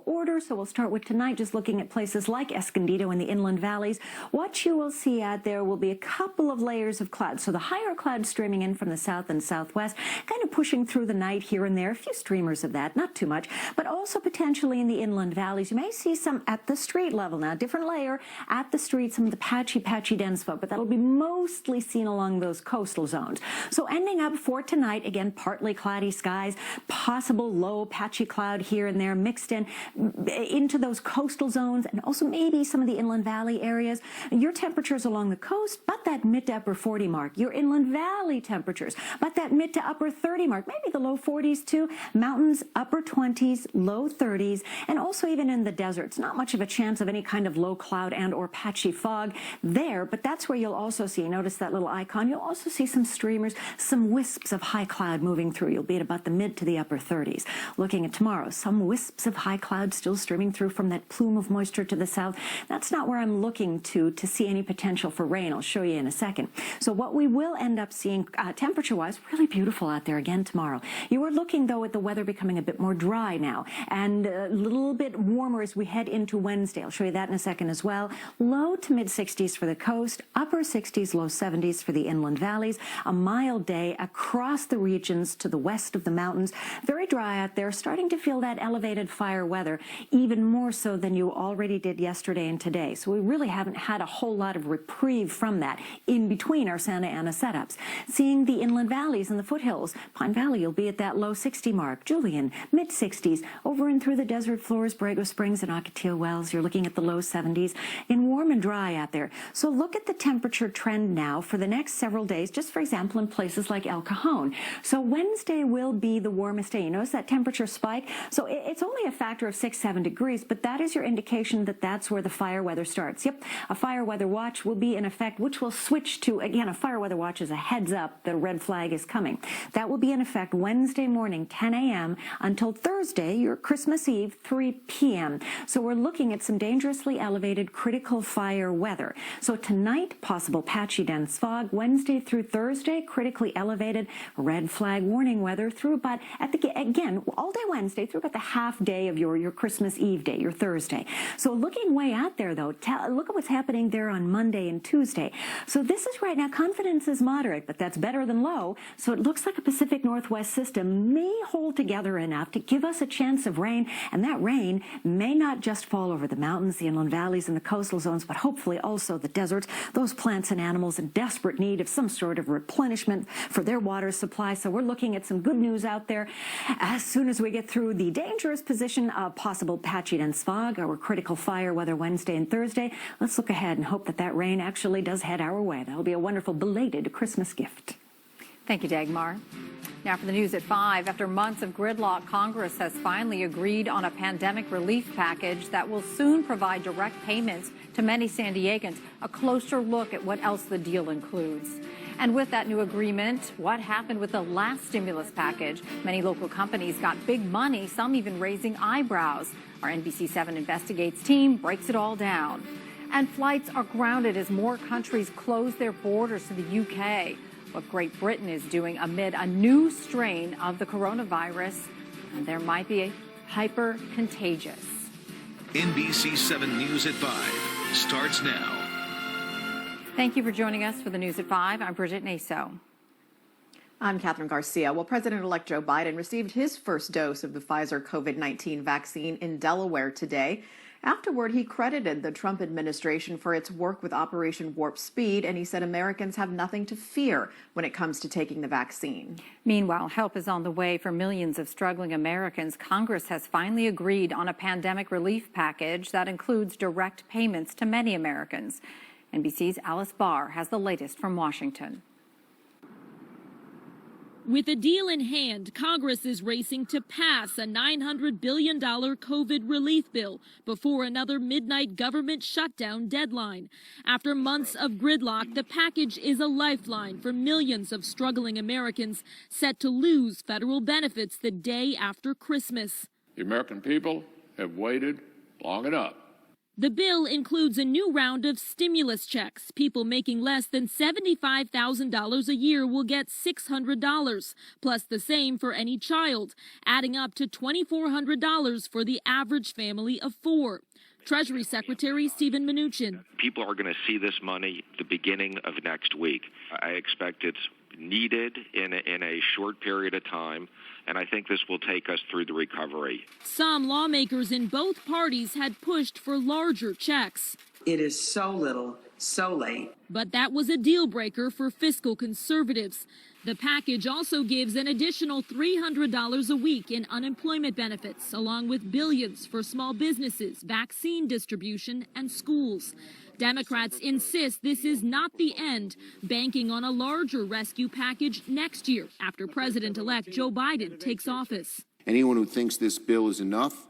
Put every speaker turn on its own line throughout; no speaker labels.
order. So we'll start with tonight, just looking at places like Escondido in the inland valleys. What you will see out there will be a couple of layers of clouds. So the higher clouds streaming in from the south and southwest, kind of pushing through the night here and there, a few streamers of that, not too much, but also potentially in the inland valleys. You may see some at the street level now, different layer at the street, some of the patchy dense fog, but that'll be mostly seen along those coastal zones. So ending up for tonight, again, partly cloudy skies, possible low patchy cloud here and there mixed into those coastal zones, and also maybe some of the inland valley areas. Your temperatures along the coast, but that mid to upper 40 mark. Your inland valley temperatures, but that mid to upper 30 mark, maybe the low 40s too. Mountains, upper 20s, low 30s, and also even in the deserts, not much of a chance of any kind of low cloud and or patchy fog there, but that's where you'll also see, notice that little icon, you'll also see some streamers, some wisps of high cloud moving through. You'll be at about the mid to the upper 30s. Looking at tomorrow, some wisps of high cloud still streaming through from that plume of moisture to the south. That's not where I'm looking to see any potential for rain. I'll show you in a second. So what we will end up seeing temperature-wise, really beautiful out there again tomorrow. You are looking, though, at the weather becoming a bit more dry now and a little bit warmer as we head into Wednesday. I'll show you that in a second as well. Low to mid 60s for the coast, upper 60s, low 70s for the inland valleys. A mild day across the regions to the west of the mountains. Very dry out there, starting to feel that elevated fire weather, even more so than you already did yesterday and today. So we really haven't had a whole lot of reprieve from that in between our Santa Ana setups. Seeing the inland valleys and the foothills, Pine Valley, you'll be at that low 60 mark. Julian, mid 60s. Over and through the desert floors, Borrego Springs and Ocotillo Wells, you're looking at the low 70s. And warm and dry out there. So look at the temperature trend now for the next several days, just for example in places like El Cajon. So Wednesday will be the warmest day. You notice that temperature spike? So it's only a factor of 6-7 degrees, but that is your indication that that's where the fire weather starts. Yep, a fire weather watch will be in effect, which will switch to, again, a fire weather watch is a heads up that a red flag is coming. That will be in effect Wednesday morning, 10 a.m. until Thursday, your Christmas Eve, 3 p.m. So we're looking at some dangerously elevated critical fire weather. So tonight, possible patchy dense fog. Wednesday through Thursday, critically elevated red flag warning weather through about, again, all day Wednesday through about the half day of your Christmas Eve day, your Thursday. So looking way out there, though, look at what's happening there on Monday and Tuesday. So this is right now, confidence is moderate, but that's better than low. So it looks like a Pacific Northwest system may hold together enough to give us a chance of rain, and that rain may not just fall over the mountains, the inland valleys, and the coastal zones, but hopefully also the deserts, those plants and animals in desperate need of some sort of replenishment for their water supply. So we're looking at some good news out there as soon as we get through the dangerous position of possible patchy dense fog or critical fire weather Wednesday and Thursday. Let's look ahead and hope that that rain actually does head our way. That'll be a wonderful belated Christmas gift.
Thank you, Dagmar. Now for the news at 5. After months of gridlock, Congress has finally agreed on a pandemic relief package that will soon provide direct payments to many San Diegans. A closer look at what else the deal includes. And with that new agreement, what happened with the last stimulus package? Many local companies got big money, some even raising eyebrows. Our NBC 7 Investigates team breaks it all down. And flights are grounded as more countries close their borders to the UK. What Great Britain is doing amid a new strain of the coronavirus, and there might be a hyper-contagious.
NBC 7 News at 5 starts now.
Thank you for joining us for the News at 5. I'm Bridget Naso.
I'm Catherine Garcia. Well, President-elect Joe Biden received his first dose of the Pfizer COVID-19 vaccine in Delaware today. Afterward, he credited the Trump administration for its work with Operation Warp Speed, and he said Americans have nothing to fear when it comes to taking the vaccine.
Meanwhile, help is on the way for millions of struggling Americans. Congress has finally agreed on a pandemic relief package that includes direct payments to many Americans. NBC's Alice Barr has the latest from Washington.
With a deal in hand, Congress is racing to pass a $900 billion COVID relief bill before another midnight government shutdown deadline. After months of gridlock, the package is a lifeline for millions of struggling Americans set to lose federal benefits the day after Christmas.
The American people have waited long enough.
The bill includes a new round of stimulus checks. People making less than $75,000 a year will get $600, plus the same for any child, adding up to $2,400 for the average family of 4. Treasury Secretary Steven Mnuchin.
People are going to see this money the beginning of next week. I expect it's needed in a short period of time, and I think this will take us through the recovery.
Some lawmakers in both parties had pushed for larger checks.
It is so little, so late.
But that was a deal breaker for fiscal conservatives. The package also gives an additional $300 a week in unemployment benefits, along with billions for small businesses, vaccine distribution, and schools. Democrats insist this is not the end, banking on a larger rescue package next year after President-elect Joe Biden takes office.
Anyone who thinks this bill is enough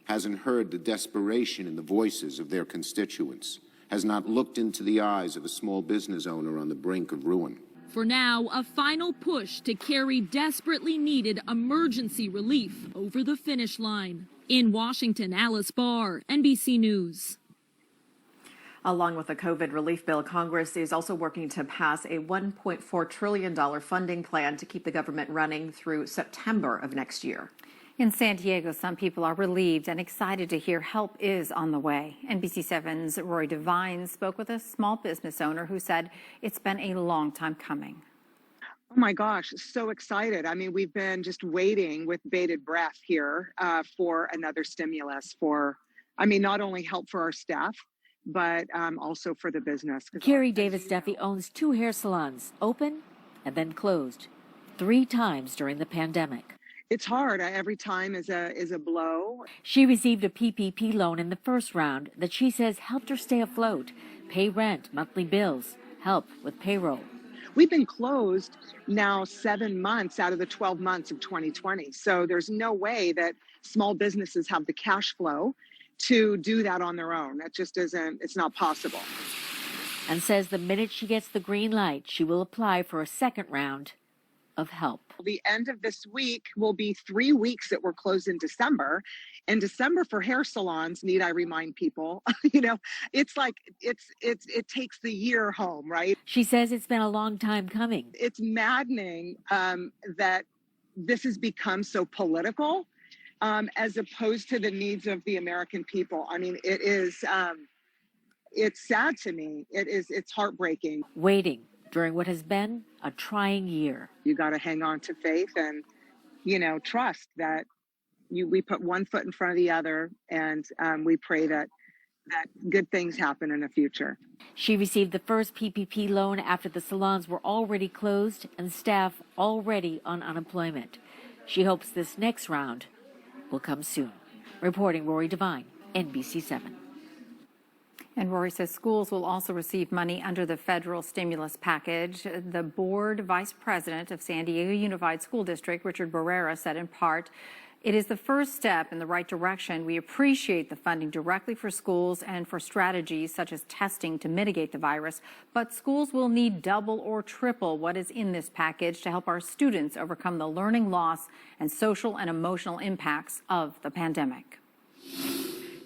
hasn't heard the desperation in the voices of their constituents, has not looked into the eyes of a small business owner on the brink of ruin.
For now, a final push to carry desperately needed emergency relief over the finish line. In Washington, Alice Barr, NBC News.
Along with the COVID relief bill, Congress is also working to pass a $1.4 trillion funding plan to keep the government running through September of next year.
In San Diego, some people are relieved and excited to hear help is on the way. NBC7's Rory Devine spoke with a small business owner who said it's been a long time coming.
Oh my gosh, so excited. I mean, we've been just waiting with bated breath here for another stimulus not only help for our staff, but also for the business.
Carrie Davis Duffy owns 2 hair salons, open and then closed 3 times during the pandemic.
It's hard. Every time is a blow.
She received a PPP loan in the first round that she says helped her stay afloat, pay rent, monthly bills, help with payroll.
We've been closed now 7 months out of the 12 months of 2020. So there's no way that small businesses have the cash flow to do that on their own. That just isn't, it's not possible.
And says the minute she gets the green light, she will apply for a second round of help.
The end of this week will be 3 weeks that we're closed in December. And December for hair salons, need I remind people, it's like, it takes the year home, right?
She says it's been a long time coming.
It's maddening that this has become so political as opposed to the needs of the American people. I mean, it is, it's sad to me. It's heartbreaking.
Waiting during what has been a trying year.
You got to hang on to faith and, trust that we put one foot in front of the other, and we pray that good things happen in the future.
She received the first PPP loan after the salons were already closed and staff already on unemployment. She hopes this next round will come soon. Reporting Rory Devine, NBC7.
And Rory says schools will also receive money under the federal stimulus package. The board vice president of San Diego Unified School District, Richard Barrera, said in part, "It is the first step in the right direction. We appreciate the funding directly for schools and for strategies such as testing to mitigate the virus, but schools will need double or triple what is in this package to help our students overcome the learning loss and social and emotional impacts of the pandemic."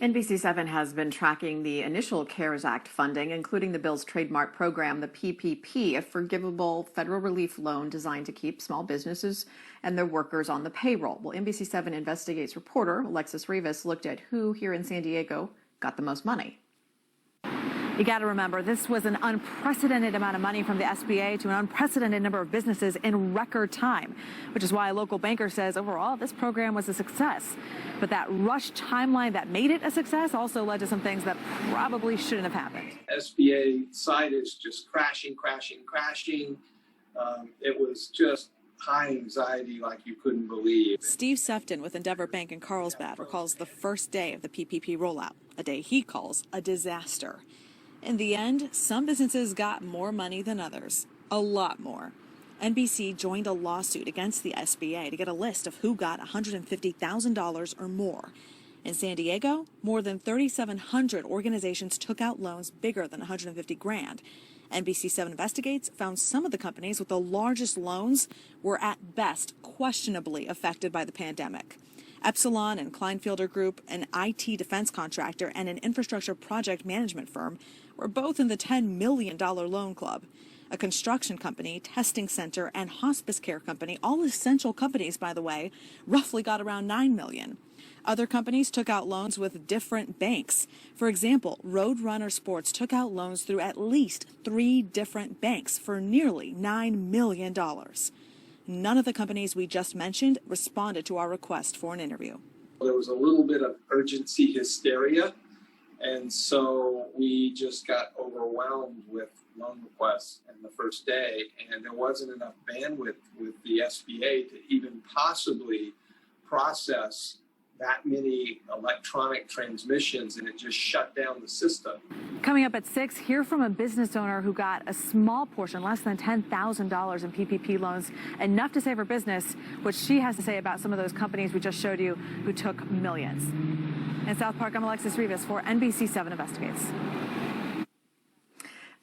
NBC7 has been tracking the initial CARES Act funding, including the bill's trademark program, the PPP, a forgivable federal relief loan designed to keep small businesses and their workers on the payroll. Well, NBC7 Investigates reporter Alexis Rivas looked at who here in San Diego got the most money.
You got to remember, this was an unprecedented amount of money from the SBA to an unprecedented number of businesses in record time, which is why a local banker says overall this program was a success. But that rushed timeline that made it a success also led to some things that probably shouldn't have happened.
SBA side is just crashing. It was just high anxiety like you couldn't believe.
Steve Sefton with Endeavor Bank in Carlsbad recalls the first day of the PPP rollout, a day he calls a disaster. In the end, some businesses got more money than others, a lot more. NBC joined a lawsuit against the SBA to get a list of who got $150,000 or more. In San Diego, more than 3,700 organizations took out loans bigger than $150,000. NBC7 Investigates found some of the companies with the largest loans were at best questionably affected by the pandemic. Epsilon and Kleinfelder Group, an IT defense contractor, and an infrastructure project management firm were both in the $10 million loan club. A construction company, testing center, and hospice care company, all essential companies, by the way, roughly got around $9 million. Other companies took out loans with different banks. For example, Roadrunner Sports took out loans through at least 3 different banks for nearly $9 million. None of the companies we just mentioned responded to our request for an interview.
There was a little bit of urgency hysteria, and so we just got overwhelmed with loan requests in the first day, and there wasn't enough bandwidth with the SBA to even possibly process that many electronic transmissions, and it just shut down the system.
Coming up at 6, hear from a business owner who got a small portion, less than $10,000 in PPP loans, enough to save her business, what she has to say about some of those companies we just showed you who took millions. In South Park, I'm Alexis Rivas for NBC 7 Investigates.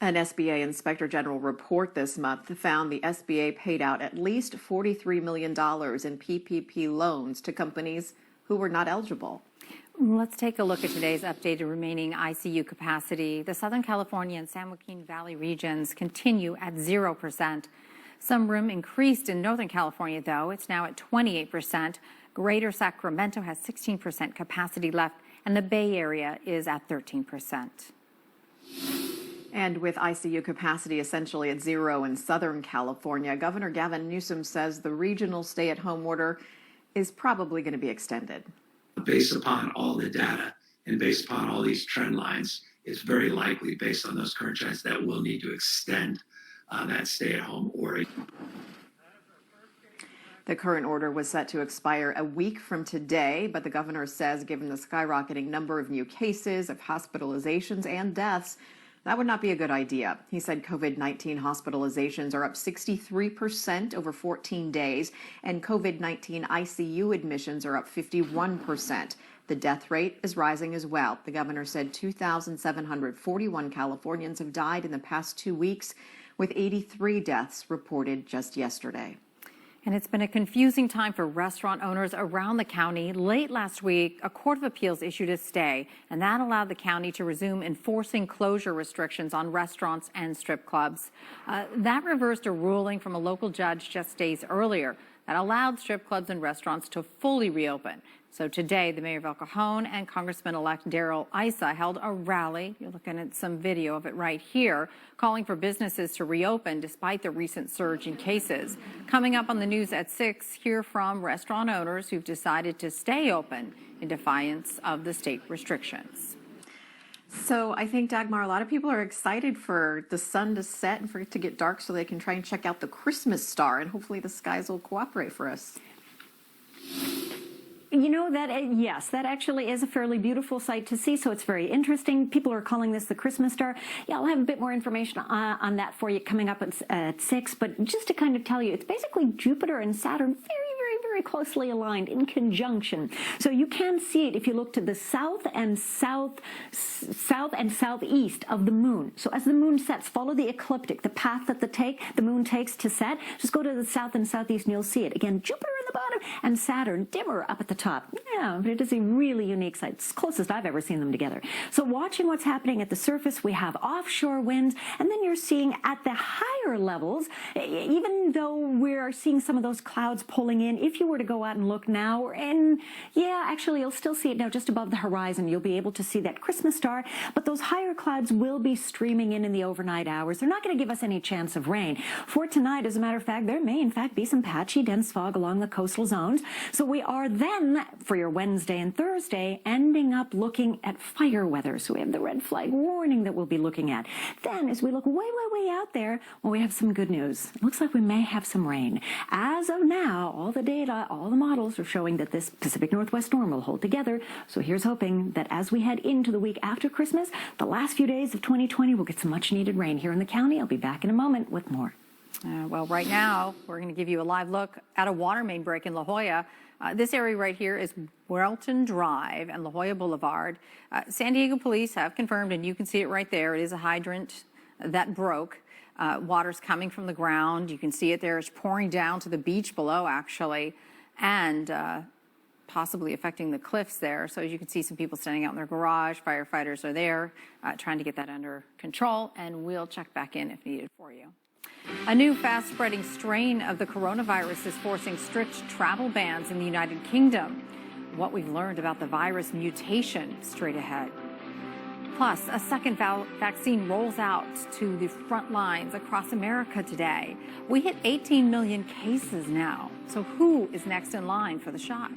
An SBA Inspector General report this month found the SBA paid out at least $43 million in PPP loans to companies who were not eligible.
Let's take a look at today's updated remaining ICU capacity. The Southern California and San Joaquin Valley regions continue at 0%. Some room increased in Northern California, though. It's now at 28%. Greater Sacramento has 16% capacity left, and the Bay Area is at 13%.
And with ICU capacity essentially at 0 in Southern California, Governor Gavin Newsom says the regional stay-at-home order is probably going to be extended.
Based upon all the data and based upon all these trend lines, it's very likely, based on those current trends, that we'll need to extend that stay-at-home order.
The current order was set to expire a week from today, but the governor says given the skyrocketing number of new cases, of hospitalizations and deaths, that would not be a good idea. He said COVID-19 hospitalizations are up 63% over 14 days, and COVID-19 ICU admissions are up 51%. The death rate is rising as well. The governor said 2,741 Californians have died in the past 2 weeks, with 83 deaths reported just yesterday.
And it's been a confusing time for restaurant owners around the county. Late last week, a court of appeals issued a stay, and that allowed the county to resume enforcing closure restrictions on restaurants and strip clubs. That reversed a ruling from a local judge just days earlier that allowed strip clubs and restaurants to fully reopen. So today, the mayor of El Cajon and Congressman-elect Darrell Issa held a rally. You're looking at some video of it right here, calling for businesses to reopen despite the recent surge in cases. Coming up on the news at 6, hear from restaurant owners who've decided to stay open in defiance of the state restrictions.
So I think, Dagmar, a lot of people are excited for the sun to set and for it to get dark so they can try and check out the Christmas star, and hopefully the skies will cooperate for us.
You know, yes, that actually is a fairly beautiful sight to see, so it's very interesting. People are calling this the Christmas star. Yeah, I'll have a bit more information on that for you coming up at 6, but just to kind of tell you, it's basically Jupiter and Saturn very closely aligned in conjunction. So you can see it if you look to the south and southeast of the moon. So as the moon sets, follow the ecliptic, the path that the moon takes to set. Just go to the south and southeast and you'll see it. Again, Jupiter in the bottom and Saturn dimmer up at the top. Yeah, but it is a really unique sight. It's the closest I've ever seen them together. So watching what's happening at the surface, we have offshore winds, and then you're seeing at the higher levels, even though we're seeing some of those clouds pulling in, if you were to go out and look now, and yeah, actually you'll still see it now just above the horizon. You'll be able to see that Christmas star, but those higher clouds will be streaming in the overnight hours. They're not going to give us any chance of rain. For tonight, as a matter of fact, there may in fact be some patchy dense fog along the coastal zones. So we are then, for your Wednesday and Thursday, ending up looking at fire weather. So we have the red flag warning that we'll be looking at. Then as we look way out there, well, we have some good news. It looks like we may have some rain. As of now, all the data, all the models are showing that this Pacific Northwest storm will hold together. So here's hoping that as we head into the week after Christmas, the last few days of 2020, we'll get some much needed rain here in the county. I'll be back in a moment with more.
Well, right now, we're going to give you a live look at a water main break in La Jolla. This area right here is Welton Drive and La Jolla Boulevard. San Diego police have confirmed, and you can see it right there, it is a hydrant that broke. Water's coming from the ground. You can see it there. It's pouring down to the beach below, actually. And possibly affecting the cliffs there. So as you can see, some people standing out in their garage. Firefighters are there trying to get that under control, and we'll check back in if needed for you. A new fast-spreading strain of the coronavirus is forcing strict travel bans in the United Kingdom. What we've learned about the virus mutation straight ahead. Plus, a second vaccine rolls out to the front lines across America today. We hit 18 million cases now. So who is next in line for the shot?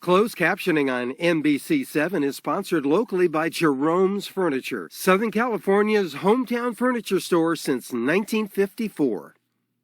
Closed captioning on NBC7 is sponsored locally by Jerome's Furniture, Southern California's hometown furniture store since 1954.